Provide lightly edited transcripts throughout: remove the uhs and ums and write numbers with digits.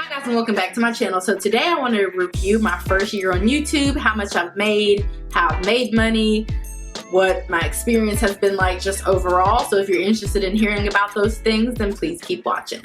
Hi guys, and welcome back to my channel. So today I want to review my first year on YouTube, how much I've made, how I've made money, what my experience has been like just overall. So if you're interested in hearing about those things, then please keep watching.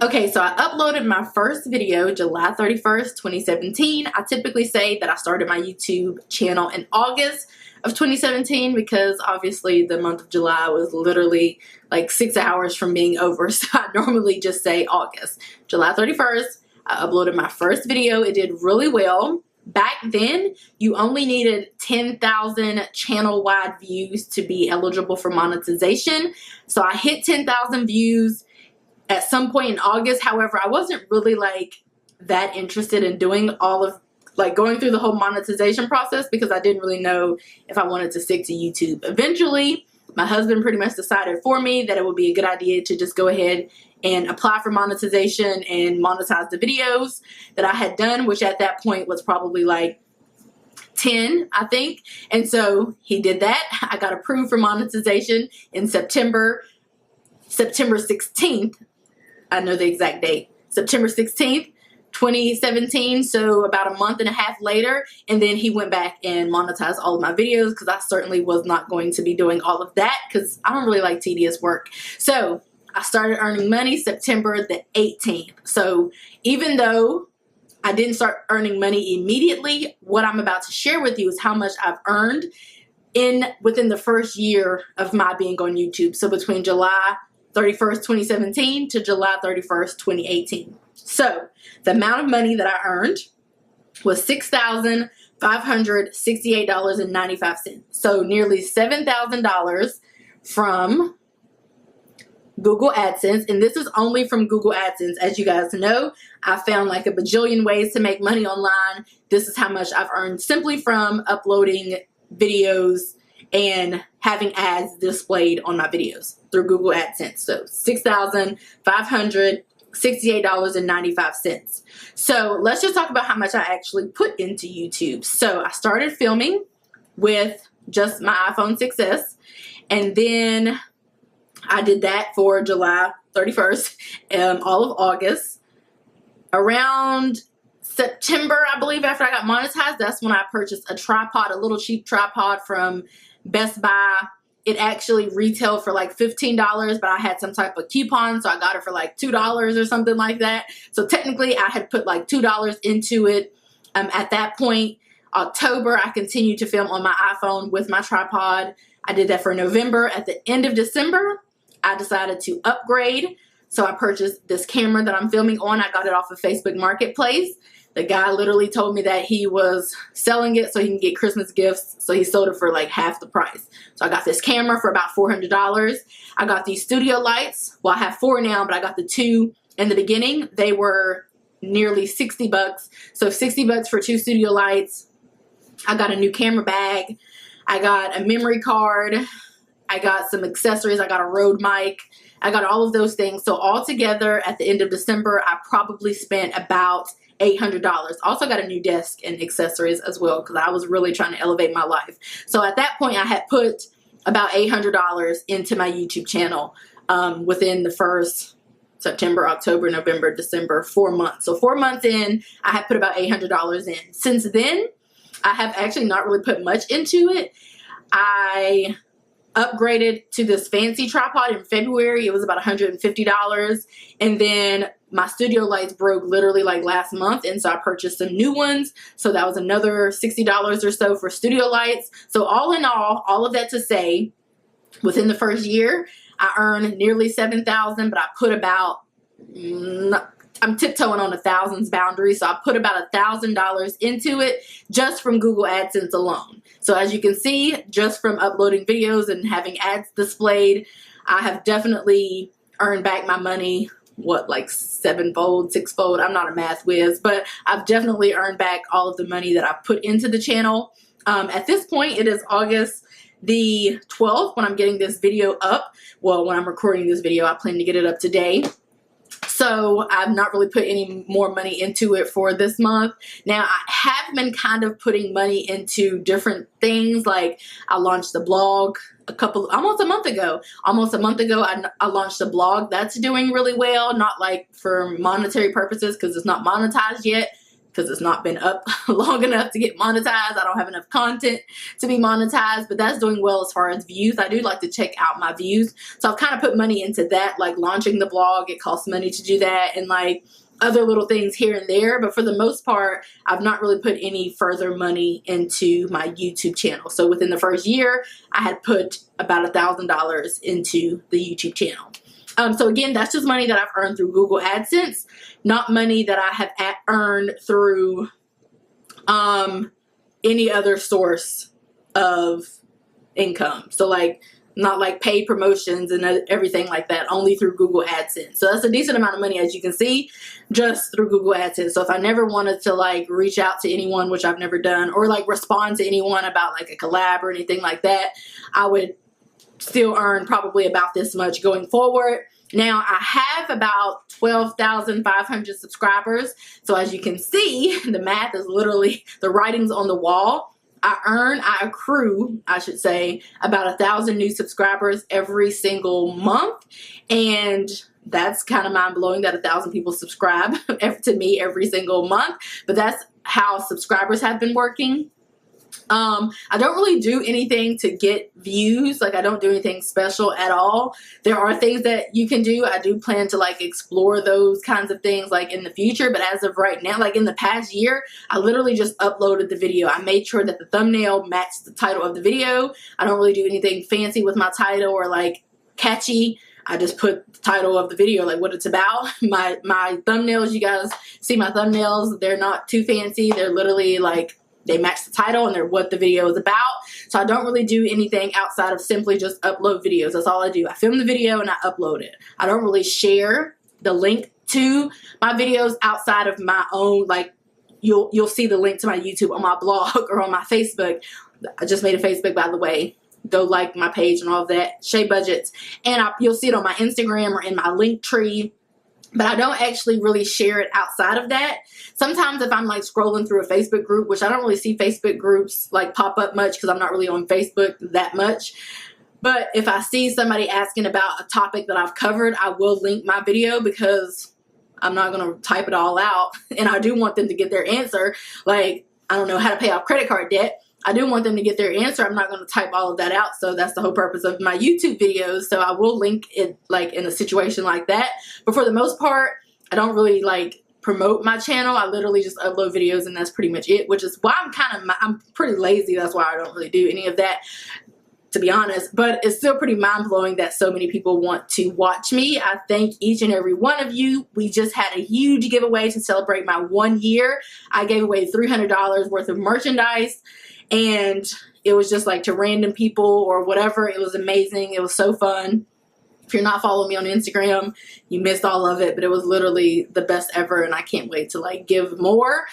Okay, so I uploaded my first video July 31st, 2017. I typically say that I started my YouTube channel in August of 2017 because obviously the month of July was literally like 6 hours from being over, so I normally just say August. July 31st, I uploaded my first video. It did really well. Back then, you only needed 10,000 channel-wide views to be eligible for monetization. So I hit 10,000 views at some point in August. However, I wasn't really like that interested in doing all of going through the whole monetization process because I didn't really know if I wanted to stick to YouTube. Eventually, my husband pretty much decided for me that it would be a good idea to just go ahead and apply for monetization and monetize the videos that I had done, which at that point was probably like 10, I think. And so he did that. I got approved for monetization in September 16th. I know the exact date. September 16th. 2017, so about a month and a half later, and then he went back and monetized all of my videos because I certainly was not going to be doing all of that because I don't really like tedious work. So I started earning money September the 18th. So even though I didn't start earning money immediately, what I'm about to share with you is how much I've earned within the first year of my being on YouTube. So between July 31st, 2017 to July 31st, 2018. So the amount of money that I earned was $6,568.95. So nearly $7,000 from Google AdSense. And this is only from Google AdSense. As you guys know, I found like a bajillion ways to make money online. This is how much I've earned simply from uploading videos and having ads displayed on my videos through Google AdSense. So $6,568.95. So let's just talk about how much I actually put into YouTube. So I started filming with just my iPhone 6s, and then I did that for July 31st, all of August. Around September, I believe, after I got monetized, that's when I purchased a tripod, a little cheap tripod from Best Buy. It actually retailed for like $15, but I had some type of coupon, so I got it for like $2 or something like that. So technically, I had put like $2 into it. At that point, October, I continued to film on my iPhone with my tripod. I did that for November. At the end of December, I decided to upgrade. So I purchased this camera that I'm filming on. I got it off of Facebook Marketplace. The guy literally told me that he was selling it so he can get Christmas gifts. So he sold it for like half the price. So I got this camera for about $400. I got these studio lights. Well, I have 4 now, but I got the 2 in the beginning. They were nearly 60 bucks. So 60 bucks for 2 studio lights. I got a new camera bag. I got a memory card. I got some accessories. I got a Rode mic. I got all of those things. So altogether at the end of December, I probably spent about $800. Also got a new desk and accessories as well because I was really trying to elevate my life. So at that point, I had put about $800 into my YouTube channel within the first September, October, November, December, 4 months. So 4 months in, I had put about $800 in. Since then, I have actually not really put much into it. I upgraded to this fancy tripod in February. It was about $150. And then my studio lights broke literally like last month, and so I purchased some new ones. So that was another $60 or so for studio lights. So all in all of that to say, within the first year, I earned nearly $7,000, but I put about, I'm tiptoeing on the thousands boundary, so I put about $1,000 into it just from Google AdSense alone. So as you can see, just from uploading videos and having ads displayed, I have definitely earned back my money. What, like 7-fold, 6-fold? I'm not a math whiz, but I've definitely earned back all of the money that I've put into the channel. At this point, it is August the 12th when I'm getting this video up. Well, when I'm recording this video, I plan to get it up today. So I've not really put any more money into it for this month. Now I have been kind of putting money into different things. Like I launched the blog almost a month ago. I launched a blog that's doing really well. Not like for monetary purposes because it's not monetized yet, because it's not been up long enough to get monetized. I don't have enough content to be monetized, but that's doing well as far as views. I do like to check out my views. So I've kind of put money into that, like launching the blog. It costs money to do that, and like other little things here and there. But for the most part, I've not really put any further money into my YouTube channel. So within the first year, I had put about $1,000 into the YouTube channel. So again, that's just money that I've earned through Google AdSense, not money that I have earned through any other source of income. So like not like paid promotions and everything like that, only through Google AdSense. So that's a decent amount of money, as you can see, just through Google AdSense. So if I never wanted to like reach out to anyone, which I've never done, or like respond to anyone about like a collab or anything like that, I would still earn probably about this much going forward. Now I have about 12,500 subscribers. So as you can see, the math is literally the writing's on the wall. I accrue, I should say, about 1,000 new subscribers every single month. And that's kind of mind blowing that 1,000 people subscribe to me every single month. But that's how subscribers have been working. I don't really do anything to get views. Like I don't do anything special at all. There are things that you can do. I do plan to like explore those kinds of things like in the future. But as of right now, like in the past year, I literally just uploaded the video. I made sure that the thumbnail matched the title of the video. I don't really do anything fancy with my title or like catchy. I just put the title of the video, like what it's about. My thumbnails, you guys see my thumbnails. They're not too fancy. They're literally like, they match the title and they're what the video is about. So I don't really do anything outside of simply just upload videos. That's all I do. I film the video and I upload it. I don't really share the link to my videos outside of my own, like you'll see the link to my YouTube on my blog or on my Facebook. I just made a Facebook, by the way. Go like my page and all of that. Shay Budgets. And you'll see it on my Instagram or in my link tree. But I don't actually really share it outside of that. Sometimes if I'm like scrolling through a Facebook group, which I don't really see Facebook groups like pop up much because I'm not really on Facebook that much. But if I see somebody asking about a topic that I've covered, I will link my video because I'm not going to type it all out. And I do want them to get their answer. Like, I don't know how to pay off credit card debt. I do want them to get their answer. I'm not going to type all of that out. So that's the whole purpose of my YouTube videos. So I will link it like in a situation like that. But for the most part, I don't really like promote my channel. I literally just upload videos and that's pretty much it, which is why I'm pretty lazy. That's why I don't really do any of that, to be honest. But it's still pretty mind-blowing that so many people want to watch me. I thank each and every one of you. We just had a huge giveaway to celebrate my 1 year. I gave away $300 worth of merchandise. And it was just like to random people or whatever. It was amazing. It was so fun. If you're not following me on Instagram, you missed all of it. But it was literally the best ever. And I can't wait to like give more.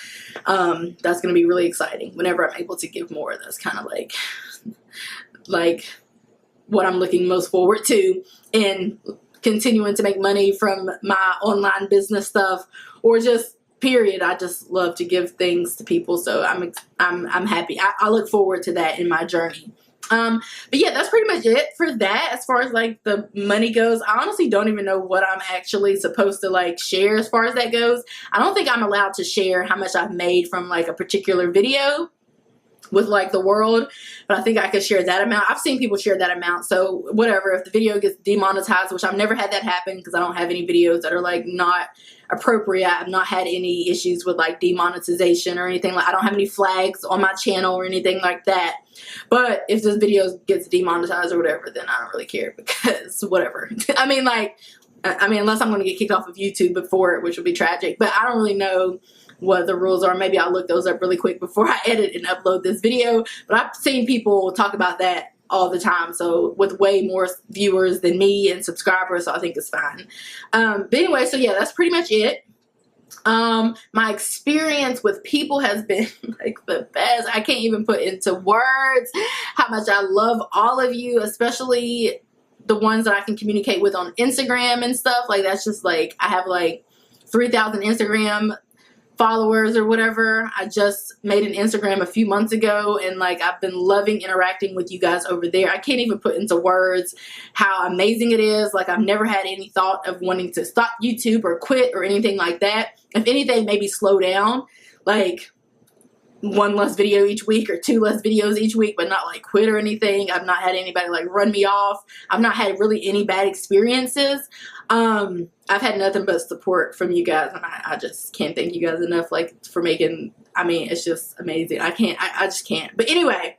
That's going to be really exciting. Whenever I'm able to give more, that's kind of like what I'm looking most forward to in continuing to make money from my online business stuff or just period. I just love to give things to people, so I'm happy. I look forward to that in my journey. But yeah, that's pretty much it for that. As far as like the money goes, I honestly don't even know what I'm actually supposed to like share as far as that goes. I don't think I'm allowed to share how much I've made from like a particular video with like the world, but I think I could share that amount. I've seen people share that amount, so whatever. If the video gets demonetized, which I've never had that happen because I don't have any videos that are like not appropriate. I've not had any issues with like demonetization or anything. Like I don't have any flags on my channel or anything like that. But if this video gets demonetized or whatever, then I don't really care because whatever. I mean, unless I'm going to get kicked off of YouTube before it, which would be tragic. But I don't really know what the rules are. Maybe I'll look those up really quick before I edit and upload this video. But I've seen people talk about that all the time, so with way more viewers than me and subscribers, so I think it's fine. But anyway, so yeah, that's pretty much it. My experience with people has been like the best. I can't even put into words how much I love all of you, especially the ones that I can communicate with on Instagram and stuff. Like, that's just like, I have like 3,000 Instagram followers or whatever. I just made an Instagram a few months ago, and like, I've been loving interacting with you guys over there. I can't even put into words how amazing it is. Like, I've never had any thought of wanting to stop YouTube or quit or anything like that. If anything, maybe slow down, like 1 less video each week or 2 less videos each week, but not like quit or anything. I've not had anybody like run me off. I've not had really any bad experiences. I've had nothing but support from you guys, and I just can't thank you guys enough, like, for making, I mean, it's just amazing. I just can't. But anyway,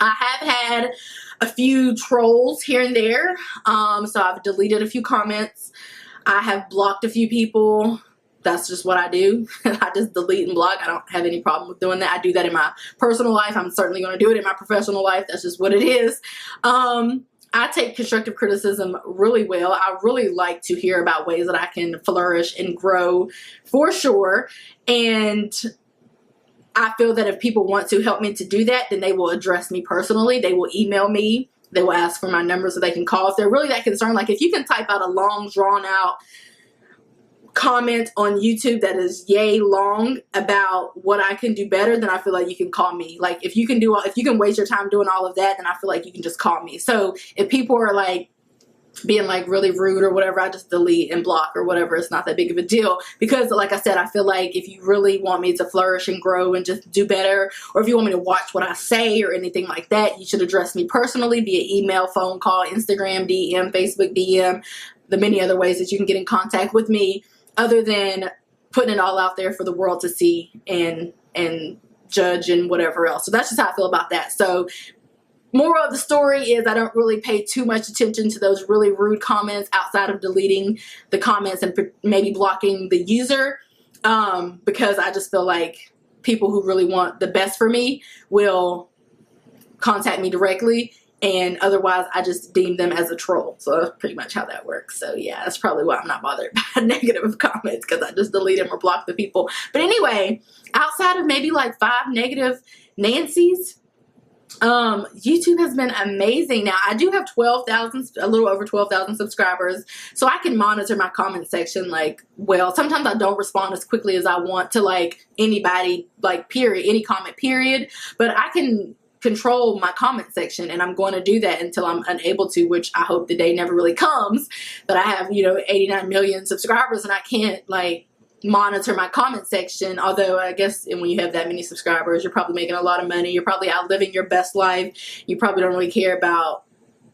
I have had a few trolls here and there. So I've deleted a few comments. I have blocked a few people. That's just what I do. I just delete and block. I don't have any problem with doing that. I do that in my personal life. I'm certainly going to do it in my professional life. That's just what it is. I take constructive criticism really well. I really like to hear about ways that I can flourish and grow, for sure. And I feel that if people want to help me to do that, then they will address me personally. They will email me. They will ask for my number so they can call if they're really that concerned. Like, if you can type out a long, drawn out comment on YouTube that is yay long about what I can do better, then I feel like you can call me. Like, if you can waste your time doing all of that, then I feel like you can just call me. So if people are like being like really rude or whatever, I just delete and block or whatever. It's not that big of a deal, because like I said, I feel like if you really want me to flourish and grow and just do better, or if you want me to watch what I say or anything like that, you should address me personally via email, phone call, Instagram DM, Facebook DM, the many other ways that you can get in contact with me, other than putting it all out there for the world to see and judge and whatever else. So that's just how I feel about that. So moral of the story is I don't really pay too much attention to those really rude comments outside of deleting the comments and maybe blocking the user, because I just feel like people who really want the best for me will contact me directly, and otherwise I just deem them as a troll. So that's pretty much how that works. So yeah, that's probably why I'm not bothered by negative comments, because I just delete them or block the people. But anyway, outside of maybe like 5 negative Nancys, YouTube has been amazing. Now, I do have a little over 12,000 subscribers, so I can monitor my comment section like well. Sometimes I don't respond as quickly as I want to like anybody, like period, any comment period, but I can control my comment section, and I'm going to do that until I'm unable to, which I hope the day never really comes, that I have, 89 million subscribers and I can't like monitor my comment section. Although I guess when you have that many subscribers, you're probably making a lot of money. You're probably out living your best life. You probably don't really care about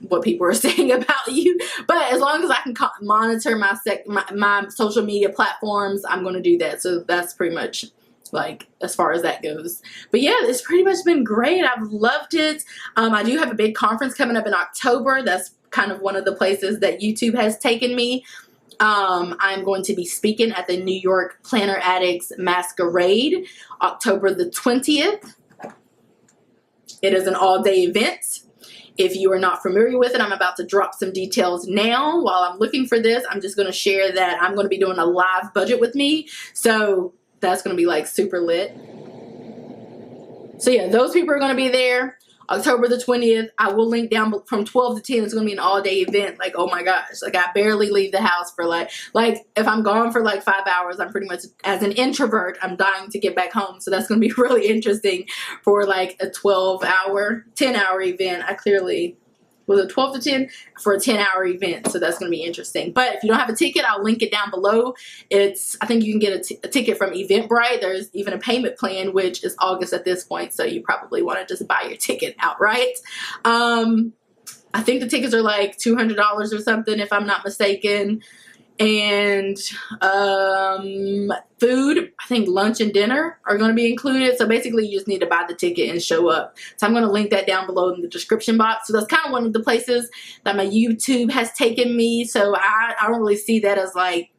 what people are saying about you. But as long as I can monitor my social media platforms, I'm going to do that. So that's pretty much like as far as that goes. But yeah, it's pretty much been great. I've loved it. I do have a big conference coming up in October. That's kind of one of the places that YouTube has taken me. I'm going to be speaking at the New York Planner Addicts Masquerade, October the 20th. It is an all-day event. If you are not familiar with it, I'm about to drop some details now. While I'm looking for this, I'm just going to share that I'm going to be doing a live budget with me. So that's going to be like super lit. So yeah, those people are going to be there. October the 20th. I will link down from 12 to 10. It's going to be an all-day event. Like, oh my gosh. Like, I barely leave the house for like if I'm gone for like 5 hours, I'm pretty much, as an introvert, I'm dying to get back home. So that's going to be really interesting for like a 12-hour, 10-hour event. I clearly was it 12 to 10 for a 10-hour event. So that's going to be interesting. But if you don't have a ticket, I'll link it down below. I think you can get a ticket from Eventbrite. There's even a payment plan, which is August at this point. So you probably want to just buy your ticket outright. I think the tickets are like $200 or something, if I'm not mistaken. And food, I think lunch and dinner are going to be included. So basically you just need to buy the ticket and show up. So I'm going to link that down below in the description box. So that's kind of one of the places that my YouTube has taken me. So I don't really see that as like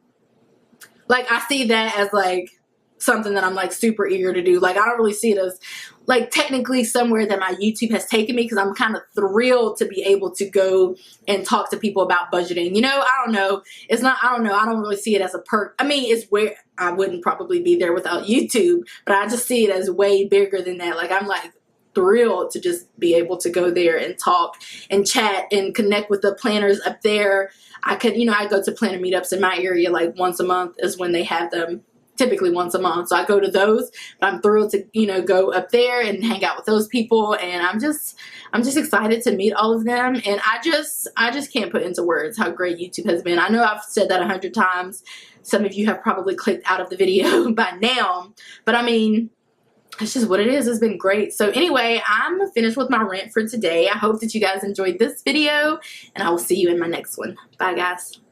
I see that as like something that I'm like super eager to do. Like, I don't really see it as like technically somewhere that my YouTube has taken me, because I'm kind of thrilled to be able to go and talk to people about budgeting. I don't know. I don't really see it as a perk. I mean, it's where I wouldn't probably be there without YouTube, but I just see it as way bigger than that. Like, I'm like thrilled to just be able to go there and talk and chat and connect with the planners up there. I could, you know, I go to planner meetups in my area like once a month is when they have them, typically once a month. So I go to those, but I'm thrilled to, you know, go up there and hang out with those people. And I'm just excited to meet all of them. And I just can't put into words how great YouTube has been. I know I've said that 100 times. Some of you have probably clicked out of the video by now, but I mean, it's just what it is. It's been great. So anyway, I'm finished with my rant for today. I hope that you guys enjoyed this video, and I will see you in my next one. Bye, guys.